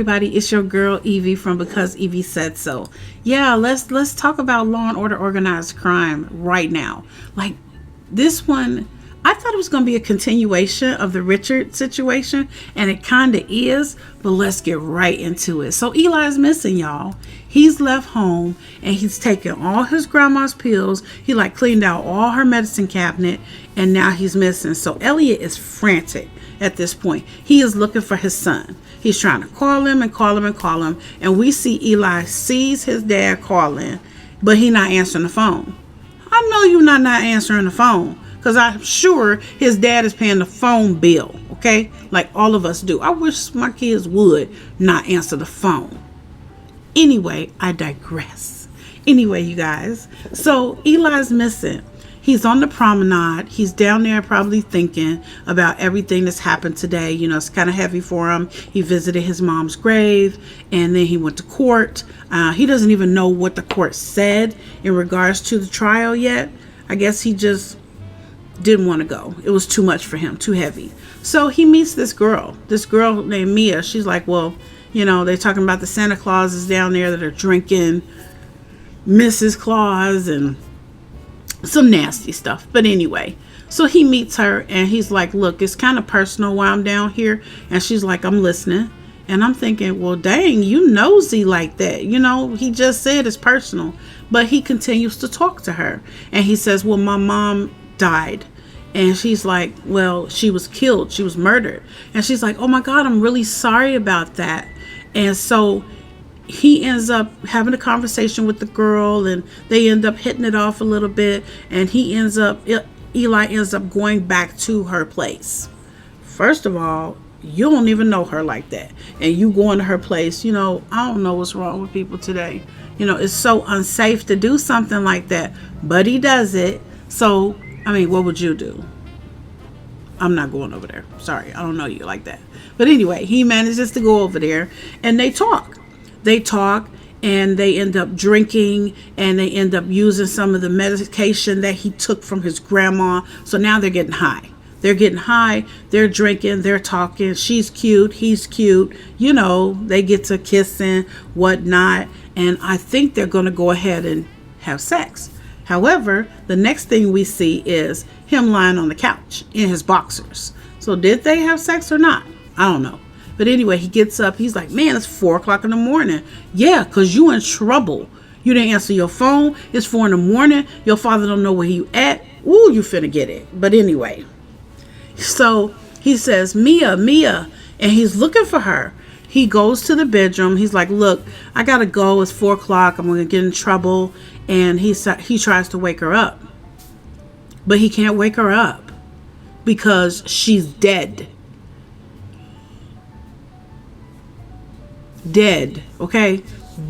everybody, it's your girl Evie from Because Evie Said So. Yeah, let's talk about Law and Order Organized Crime right now. Like this one, I thought it was going to be a continuation of the Richard situation, and it kind of is, but let's get right into it. So Eli's missing, y'all. He's left home and he's taken all his grandma's pills. He like cleaned out all her medicine cabinet, and now he's missing. So Elliott is frantic at this point. He is looking for his son. He's trying to call him and call him and call him, and we see Eli sees his dad calling, but he not answering the phone. I know you're not answering the phone, because I'm sure his dad is paying the phone bill, okay? Like all of us do. I wish my kids would not answer the phone. Anyway, I digress. Anyway, you guys. So Eli's missing. He's on the promenade. He's down there probably thinking about everything that's happened today. You know, it's kind of heavy for him. He visited his mom's grave, and then he went to court. He doesn't even know what the court said in regards to the trial yet. I guess he just didn't want to go. It was too much for him, too heavy. So he meets this girl named Mia. She's like, well, you know, they're talking about the Santa Clauses down there that are drinking Mrs. Claus and some nasty stuff. But anyway, so he meets her and he's like, look, it's kind of personal while I'm down here. And she's like, I'm listening. And I'm thinking, well, dang, you nosy like that. You know, he just said it's personal. But he continues to talk to her. And he says, well, my mom died. And she's like, well, she was killed. She was murdered. And she's like, oh my God, I'm really sorry about that. And so he ends up having a conversation with the girl, and they end up hitting it off a little bit. And Eli ends up going back to her place. First of all, you don't even know her like that. And you going to her place, you know, I don't know what's wrong with people today. You know, it's so unsafe to do something like that. But he does it. So, I mean, what would you do? I'm not going over there. Sorry, I don't know you like that. But anyway, he manages to go over there and they talk. And they end up drinking, and they end up using some of the medication that he took from his grandma. So now they're getting high. They're drinking, they're talking. She's cute, he's cute. You know, they get to kissing, whatnot. And I think they're going to go ahead and have sex. However, the next thing we see is him lying on the couch in his boxers. So did they have sex or not? I don't know. But anyway, he gets up. He's like, man, it's 4 o'clock in the morning. Yeah, because you in trouble. You didn't answer your phone. It's 4 in the morning. Your father don't know where you at. Ooh, you finna get it. But anyway, so he says, Mia. And he's looking for her. He goes to the bedroom. He's like, look, I got to go. It's 4 o'clock. I'm going to get in trouble. And he tries to wake her up. But he can't wake her up because she's dead. Dead. Okay?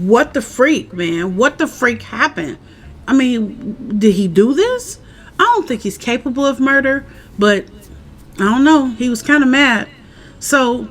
What the freak, man? What the freak happened? I mean, did he do this? I don't think he's capable of murder, but I don't know. He was kind of mad. So,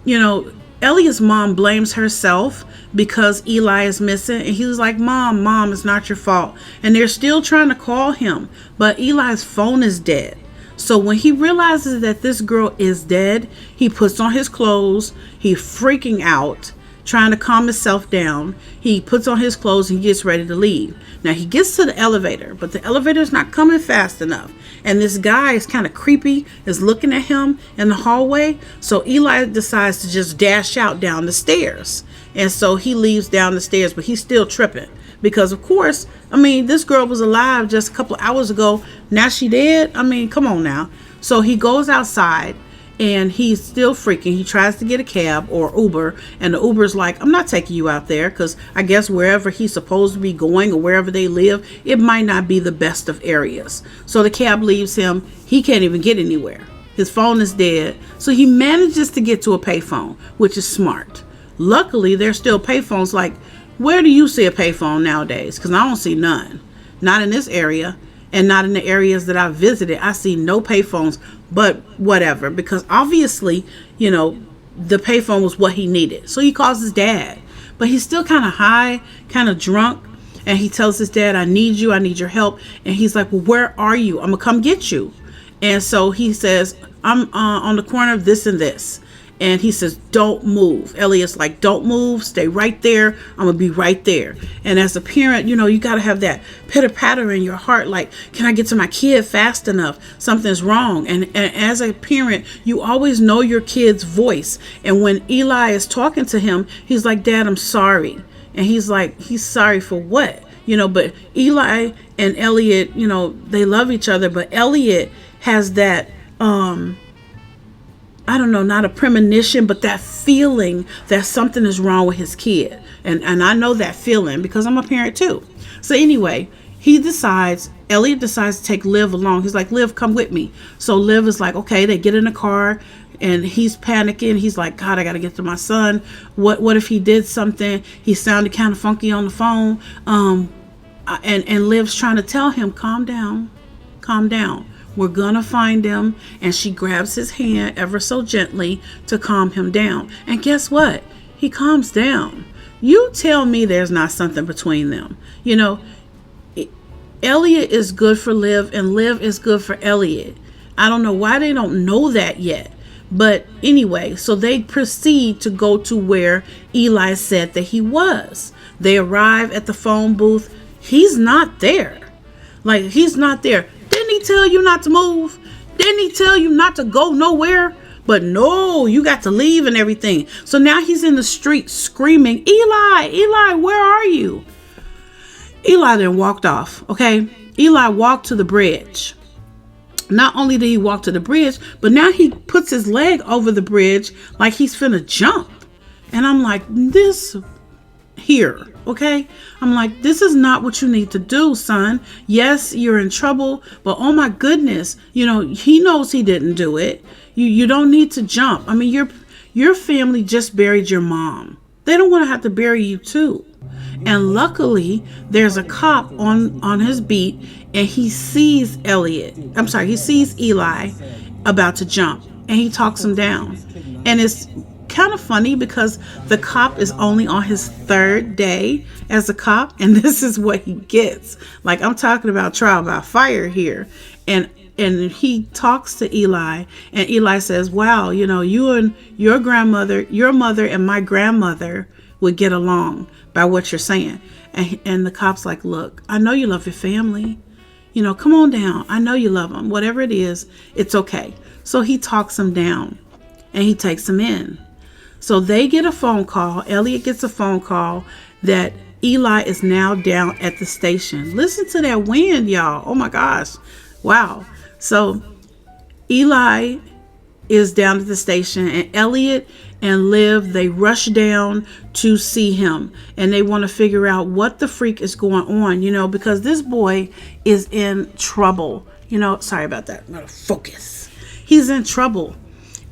you know, Elliott's mom blames herself because Eli is missing. And he was like, Mom, it's not your fault. And they're still trying to call him. But Eli's phone is dead. So when he realizes that this girl is dead, he puts on his clothes. He's freaking out, trying to calm himself down. He puts on his clothes and gets ready to leave. Now he gets to the elevator, but the elevator's not coming fast enough. And this guy is kind of creepy, is looking at him in the hallway. So Eli decides to just dash out down the stairs. And so he leaves down the stairs, but he's still tripping. Because, of course, I mean, this girl was alive just a couple of hours ago. Now she dead? I mean, come on now. So he goes outside and he's still freaking. He tries to get a cab or Uber. And the Uber's like, I'm not taking you out there. Because I guess wherever he's supposed to be going or wherever they live, it might not be the best of areas. So the cab leaves him. He can't even get anywhere. His phone is dead. So he manages to get to a payphone, which is smart. Luckily, there's still payphones. Like, where do you see a payphone nowadays? Because I don't see none. Not in this area and not in the areas that I've visited. I see no payphones, but whatever. Because obviously, you know, the payphone was what he needed. So he calls his dad. But he's still kind of high, kind of drunk. And he tells his dad, I need you. I need your help. And he's like, well, where are you? I'm going to come get you. And so he says, I'm on the corner of this and this. And he says, don't move. Elliott's like, don't move. Stay right there. I'm going to be right there. And as a parent, you got to have that pitter patter in your heart. Like, can I get to my kid fast enough? Something's wrong. And as a parent, you always know your kid's voice. And when Eli is talking to him, he's like, Dad, I'm sorry. And he's like, he's sorry for what? But Eli and Elliott, they love each other. But Elliott has that, I don't know, not a premonition, but that feeling that something is wrong with his kid. And I know that feeling because I'm a parent too. So anyway, Elliott decides to take Liv along. He's like, Liv, come with me. So Liv is like, okay, they get in the car and he's panicking. He's like, God, I got to get to my son. What if he did something? He sounded kind of funky on the phone. And Liv's trying to tell him, calm down. We're going to find him. And she grabs his hand ever so gently to calm him down. And guess what? He calms down. You tell me there's not something between them. Elliott is good for Liv and Liv is good for Elliott. I don't know why they don't know that yet. But anyway, so they proceed to go to where Eli said that he was. They arrive at the phone booth. He's not there. He's not there. Didn't he tell you not to move? Didn't he tell you not to go nowhere? But no, you got to leave and everything. So now he's in the street screaming, Eli, where are you? Eli then walked off, okay? Eli walked to the bridge. Not only did he walk to the bridge, but now he puts his leg over the bridge like he's finna jump. And I'm like, this here, okay? I'm like, this is not what you need to do, son. Yes, you're in trouble, but oh my goodness, he knows he didn't do it. You don't need to jump. I mean, your family just buried your mom. They don't want to have to bury you too. And luckily, there's a cop on his beat, and he sees he sees Eli about to jump, and he talks him down. And it's kind of funny because the cop is only on his third day as a cop, and this is what he gets. Like, I'm talking about trial by fire here. And he talks to Eli, and Eli says, wow, you and your mother and my grandmother would get along by what you're saying. And the cop's like, look, I know you love your family. Come on down. I know you love them. Whatever it is, it's okay. So he talks him down and he takes him in. So they get a phone call. Elliott gets a phone call that Eli is now down at the station. Listen to that wind, y'all. Oh my gosh. Wow. So Eli is down at the station, and Elliott and Liv, they rush down to see him, and they want to figure out what the freak is going on, because this boy is in trouble. Sorry about that. I'm gonna focus. He's in trouble.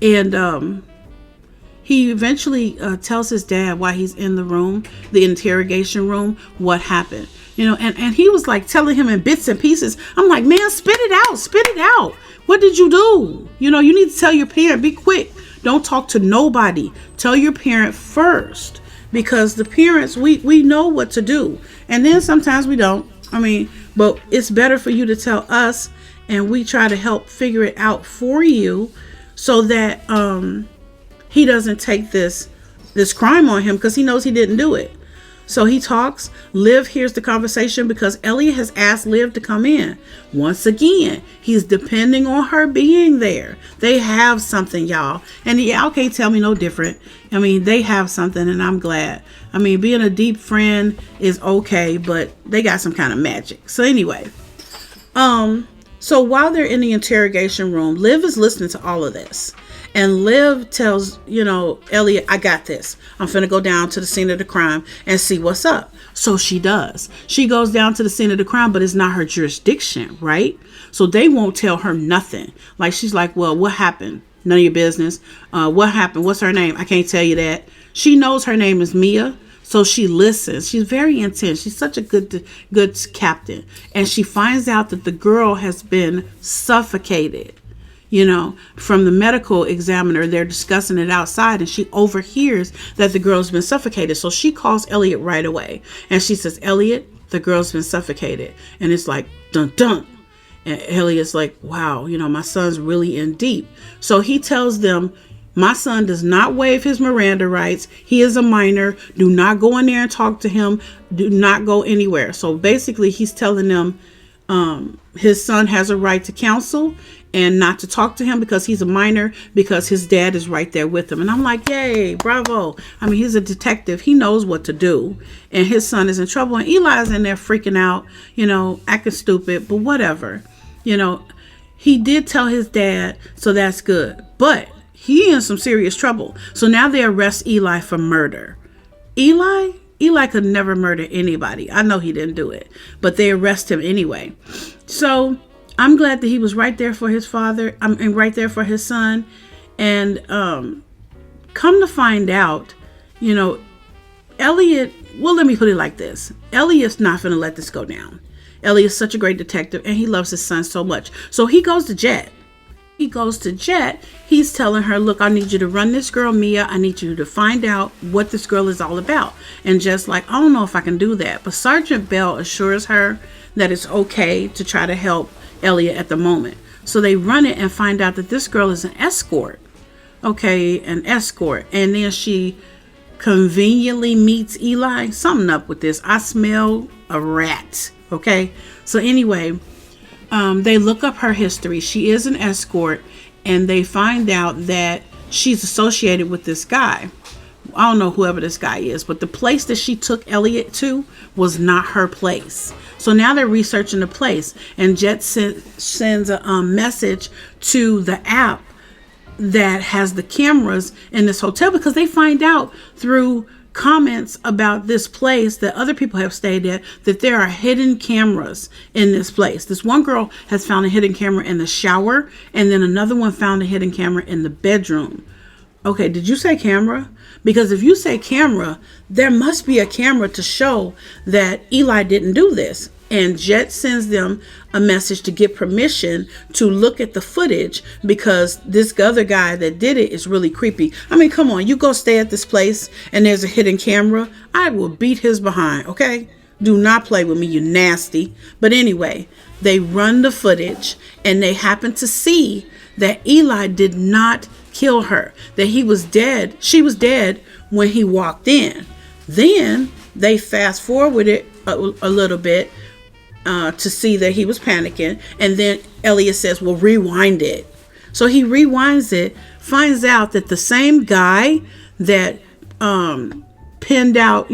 And he eventually tells his dad while he's in the interrogation room, what happened. And he was like telling him in bits and pieces. I'm like, man, spit it out. What did you do? You need to tell your parent, be quick. Don't talk to nobody. Tell your parent first, because the parents, we know what to do. And then sometimes we don't. But it's better for you to tell us, and we try to help figure it out for you so that he doesn't take this crime on him, because he knows he didn't do it. So he talks. Liv hears the conversation because Elliott has asked Liv to come in. Once again, he's depending on her being there. They have something, y'all. And y'all can't tell me no different. They have something, and I'm glad. Being a deep friend is okay, but they got some kind of magic. So anyway, so while they're in the interrogation room, Liv is listening to all of this. And Liv tells, Elliott, I got this. I'm finna go down to the scene of the crime and see what's up. So she does. She goes down to the scene of the crime, but it's not her jurisdiction, right? So they won't tell her nothing. Like, she's like, well, what happened? None of your business. What happened? What's her name? I can't tell you that. She knows her name is Mia. So she listens. She's very intense. She's such a good captain. And she finds out that the girl has been suffocated. From the medical examiner. They're discussing it outside, and she overhears that the girl's been suffocated. So she calls Elliott right away, and she says, Elliott, the girl's been suffocated. And it's like, dun dun. And Elliott's like, wow, my son's really in deep. So he tells them, My son does not waive his Miranda rights. He is a minor. Do not go in there and talk to him. Do not go anywhere. So basically, he's telling them his son has a right to counsel and not to talk to him because he's a minor, because his dad is right there with him. And I'm like, yay, bravo. I mean, he's a detective. He knows what to do. And his son is in trouble. And Eli's in there freaking out, acting stupid, but whatever. He did tell his dad, so that's good. But he in some serious trouble. So now they arrest Eli for murder. Eli could never murder anybody. I know he didn't do it, but they arrest him anyway. So I'm glad that he was right there for his father. And right there for his son. And come to find out, Elliott, well, let me put it like this. Elliott's not going to let this go down. Elliott's such a great detective and he loves his son so much. So he goes to Jet. He's telling her, look, I need you to run this girl, Mia. I need you to find out what this girl is all about. And Jet's like, I don't know if I can do that. But Sergeant Bell assures her that it's okay to try to help Elliott at the moment. So they run it and find out that this girl is an escort. Okay, an escort. And then she conveniently meets Eli. Something up with this. I smell a rat. Okay, so anyway, they look up her history. She is an escort, and they find out that she's associated with this guy. I don't know whoever this guy is, but the place that she took Elliott to was not her place. So now they're researching the place, and Jet sends a message to the app that has the cameras in this hotel, because they find out through comments about this place that other people have stayed at that there are hidden cameras in this place. This one girl has found a hidden camera in the shower, and then another one found a hidden camera in the bedroom. Okay, did you say camera? Because if you say camera, there must be a camera to show that Eli didn't do this. And Jet sends them a message to get permission to look at the footage, because this other guy that did it is really creepy. I mean, come on, you go stay at this place and there's a hidden camera, I will beat his behind, okay? Do not play with me, you nasty. But anyway, they run the footage and they happen to see that Eli did not kill her, that he was dead. She was dead when he walked in. Then they fast forward it a little bit to see that he was panicking. And then Elliott says, well, rewind it. So he rewinds it, finds out that the same guy that pinned out,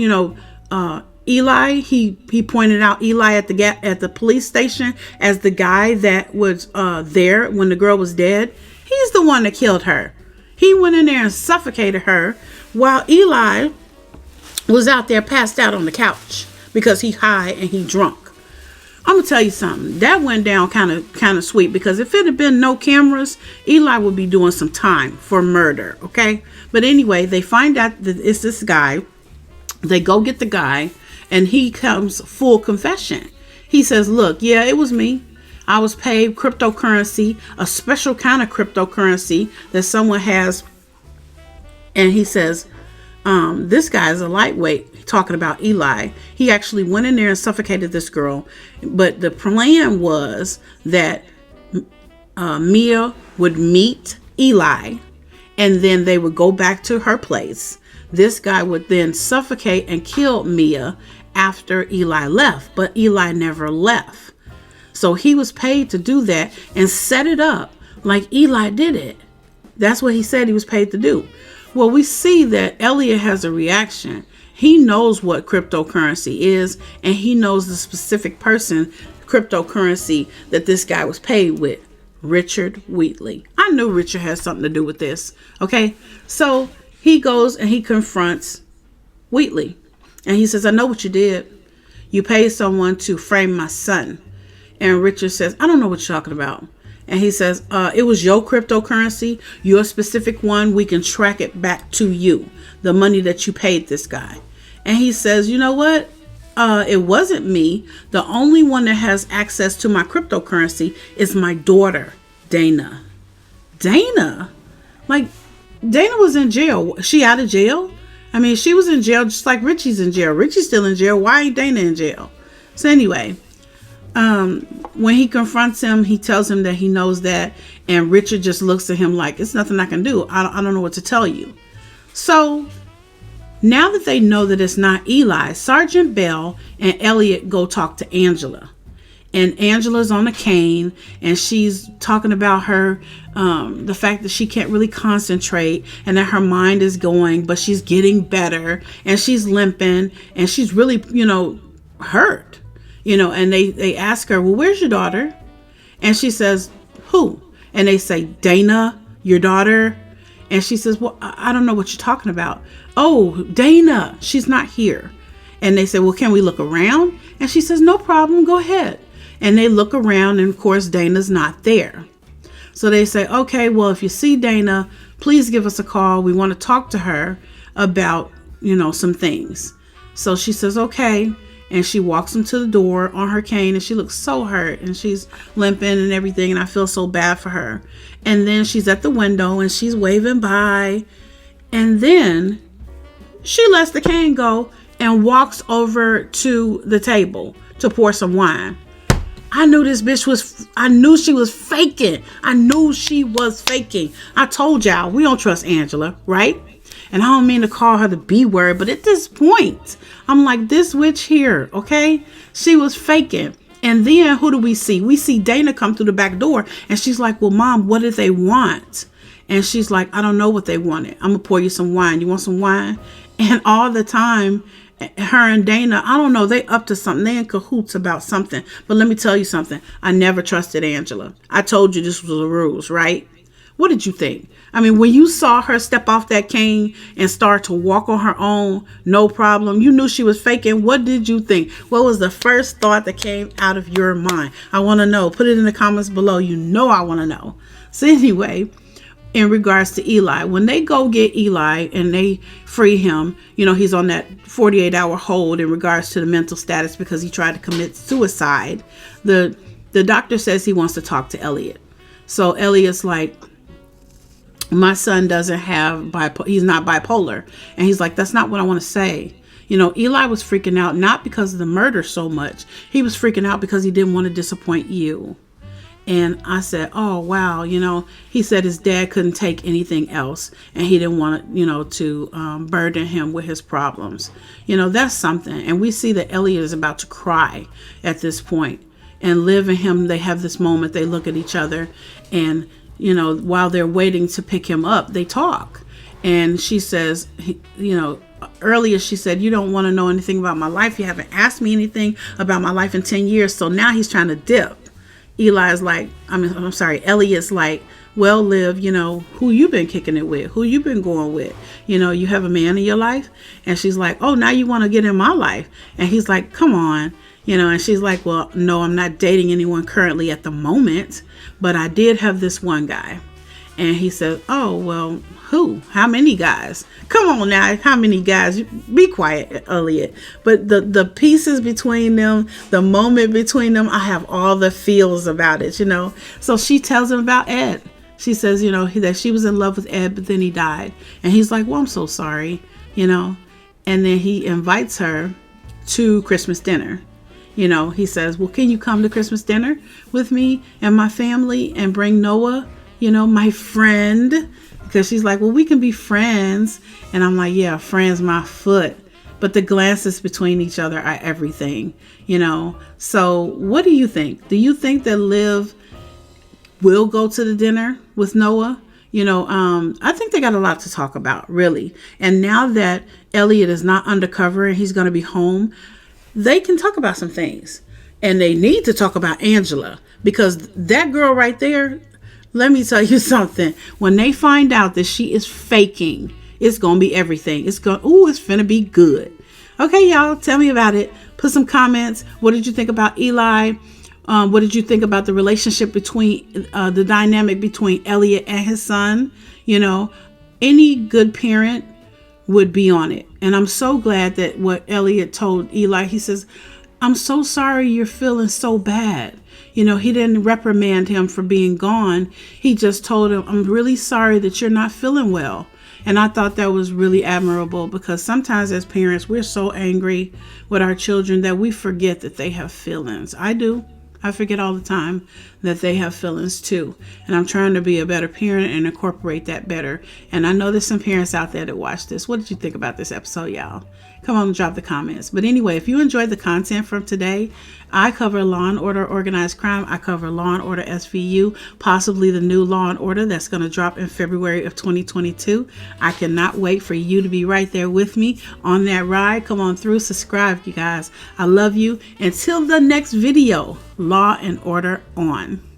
Eli, he pointed out Eli at the police station as the guy that was there when the girl was dead. He's the one that killed her. He went in there and suffocated her while Eli was out there passed out on the couch because he high and he drunk. I'm gonna tell you something. That went down kind of sweet, because if it had been no cameras, Eli would be doing some time for murder. Okay, but anyway, they find out that it's this guy. They go get the guy, and he comes full confession. He says, "Look, yeah, it was me. I was paid cryptocurrency, a special kind of cryptocurrency that someone has." And he says, this guy is a lightweight, talking about Eli. He actually went in there and suffocated this girl. But the plan was that Mia would meet Eli, and then they would go back to her place. This guy would then suffocate and kill Mia after Eli left. But Eli never left. So he was paid to do that and set it up like Eli did it. That's what he said he was paid to do. Well, we see that Elliott has a reaction. He knows what cryptocurrency is, and he knows the specific person, cryptocurrency, that this guy was paid with. Richard Wheatley. I knew Richard has something to do with this. Okay, so he goes and he confronts Wheatley. And he says, I know what you did. You paid someone to frame my son. And Richard says, I don't know what you're talking about. And he says, it was your cryptocurrency, your specific one. We can track it back to you, the money that you paid this guy. And he says, you know what? It wasn't me. The only one that has access to my cryptocurrency is my daughter, Dana. Dana? Like, Dana was in jail. She out of jail? I mean, she was in jail just like Richie's in jail. Richie's still in jail. Why ain't Dana in jail? So anyway, When he confronts him, he tells him that he knows that, and Richard just looks at him like, it's nothing I can do. I don't know what to tell you. So now that they know that it's not Eli, Sergeant Bell and Elliott go talk to Angela. And Angela's on a cane, and she's talking about her, the fact that she can't really concentrate and that her mind is going, but she's getting better, and she's limping, and she's really, hurt, and they ask her, well, where's your daughter? And she says, who? And they say, Dana, your daughter. And she says, well, I don't know what you're talking about. Oh, Dana, she's not here. And they say, well, can we look around? And she says, no problem, go ahead. And they look around, and of course, Dana's not there. So they say, okay, well, if you see Dana, please give us a call. We want to talk to her about, some things. So she says, okay. And she walks him to the door on her cane, and she looks so hurt, and she's limping and everything. And I feel so bad for her. And then she's at the window, and she's waving by. And then she lets the cane go and walks over to the table to pour some wine. I knew this bitch I knew she was faking. I told y'all, we don't trust Angela, right? And I don't mean to call her the B word, but at this point, I'm like, this witch here, okay? She was faking. And then who do we see? We see Dana come through the back door, and she's like, well, Mom, what did they want? And she's like, I don't know what they wanted. I'm going to pour you some wine. You want some wine? And all the time, her and Dana, I don't know, they up to something. They in cahoots about something. But let me tell you something. I never trusted Angela. I told you this was the rules, right? What did you think? I mean, when you saw her step off that cane and start to walk on her own, no problem, you knew she was faking. What did you think? What was the first thought that came out of your mind? I want to know. Put it in the comments below. I want to know. So anyway, in regards to Eli, when they go get Eli and they free him, he's on that 48-hour hold in regards to the mental status because he tried to commit suicide. The doctor says he wants to talk to Elliott. So Elliott's like, my son doesn't have he's not bipolar. And he's like, that's not what I want to say. Eli was freaking out, not because of the murder so much. He was freaking out because he didn't want to disappoint you. And I said, oh, wow. He said his dad couldn't take anything else, and he didn't want to burden him with his problems. That's something. And we see that Elliott is about to cry at this point. And Liv and him, they have this moment. They look at each other, and, while they're waiting to pick him up, they talk. And she says, earlier she said, you don't want to know anything about my life. You haven't asked me anything about my life in 10 years. So now he's trying to dip. Elliott's like, well, Liv, who you been kicking it with? Who you been going with? You have a man in your life? And she's like, oh, now you want to get in my life? And he's like, come on. And she's like, well, no, I'm not dating anyone currently at the moment, but I did have this one guy. And he said, oh, well, who? How many guys? Come on now. How many guys? Be quiet, Elliott. But the pieces between them, the moment between them, I have all the feels about it, So she tells him about Ed. She says, that she was in love with Ed, but then he died. And he's like, well, I'm so sorry, And then he invites her to Christmas dinner. He says, well, can you come to Christmas dinner with me and my family and bring Noah, my friend? Because she's like, well, we can be friends. And I'm like, yeah, friends, my foot. But the glances between each other are everything, So what do you think? Do you think that Liv will go to the dinner with Noah? I think they got a lot to talk about, really. And now that Elliott is not undercover and he's going to be home, they can talk about some things. And they need to talk about Angela, because that girl right there, let me tell you something. When they find out that she is faking, it's going to be everything. It's finna be good. Okay, y'all, tell me about it. Put some comments. What did you think about Eli? What did you think about the relationship between, the dynamic between Elliott and his son? Any good parent would be on it. And I'm so glad that what Elliott told Eli, he says, I'm so sorry you're feeling so bad. He didn't reprimand him for being gone. He just told him, I'm really sorry that you're not feeling well. And I thought that was really admirable, because sometimes as parents, we're so angry with our children that we forget that they have feelings. I do. I forget all the time that they have feelings too. And I'm trying to be a better parent and incorporate that better. And I know there's some parents out there that watch this. What did you think about this episode, y'all? Come on and drop the comments. But anyway, if you enjoyed the content from today, I cover Law and Order Organized Crime. I cover Law and Order SVU, possibly the new Law and Order that's going to drop in February of 2022. I cannot wait for you to be right there with me on that ride. Come on through, subscribe, you guys. I love you. Until the next video, Law and Order on.